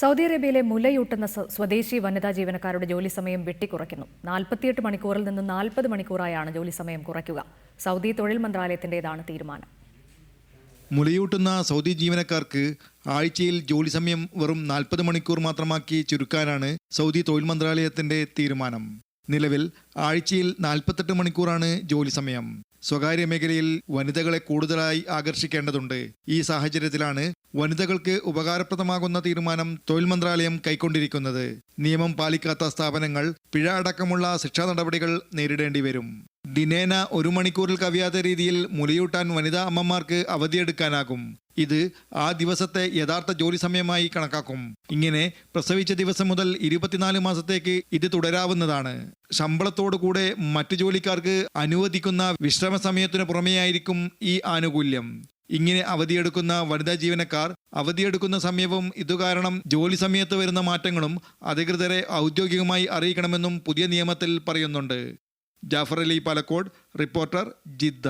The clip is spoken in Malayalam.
സൗദി അറേബ്യയിലെ മുലയൂട്ടുന്ന സ്വദേശി വനിതാ ജീവനക്കാരുടെ ജോലി സമയം വെട്ടിക്കുറയ്ക്കുന്നു. 48 മണിക്കൂറിൽ നിന്ന് 40 മണിക്കൂറായാണ് ജോലി സമയം കുറയ്ക്കുക. സൗദി തൊഴിൽ മന്ത്രാലയത്തിന്റേതാണ് തീരുമാനം. മുലയൂട്ടുന്ന സൗദി ജീവനക്കാർക്ക് ആഴ്ചയിൽ ജോലി സമയം വെറും 40 മണിക്കൂർ മാത്രമാക്കി ചുരുക്കാനാണ് സൗദി തൊഴിൽ മന്ത്രാലയത്തിന്റെ തീരുമാനം. നിലവിൽ ആഴ്ചയിൽ 48 മണിക്കൂറാണ് ജോലി സമയം. സ്വകാര്യ മേഖലയിൽ വനിതകളെ കൂടുതലായി ആകർഷിക്കേണ്ടതുണ്ട്. ഈ സാഹചര്യത്തിലാണ് വനിതകൾക്ക് ഉപകാരപ്രദമാകുന്ന തീരുമാനം തൊഴിൽ മന്ത്രാലയം കൈക്കൊണ്ടിരിക്കുന്നത്. നിയമം പാലിക്കാത്ത സ്ഥാപനങ്ങൾ പിഴ അടക്കമുള്ള ശിക്ഷാ നടപടികൾ നേരിടേണ്ടി വരും. ദിനേന 1 മണിക്കൂറിൽ കവിയാത്ത രീതിയിൽ മുലയൂട്ടാൻ വനിതാ അമ്മമാർക്ക് അവധിയെടുക്കാനാകും. ഇത് ആ ദിവസത്തെ യഥാർത്ഥ ജോലി സമയമായി കണക്കാക്കും. ഇങ്ങനെ പ്രസവിച്ച ദിവസം മുതൽ 24 മാസത്തേക്ക് ഇത് തുടരാവുന്നതാണ്. ശമ്പളത്തോടുകൂടെ മറ്റു ജോലിക്കാർക്ക് അനുവദിക്കുന്ന വിശ്രമ സമയത്തിനു പുറമെയായിരിക്കും ഈ ആനുകൂല്യം. ഇങ്ങനെ അവധിയെടുക്കുന്ന വനിതാ ജീവനക്കാർ അവധിയെടുക്കുന്ന സമയവും ഇതുകാരണം ജോലി സമയത്ത് വരുന്ന മാറ്റങ്ങളും അധികൃതരെ ഔദ്യോഗികമായി അറിയിക്കണമെന്നും പുതിയ നിയമത്തിൽ പറയുന്നുണ്ട്. Jafar Ali Palakkode, reporter, Jeddah.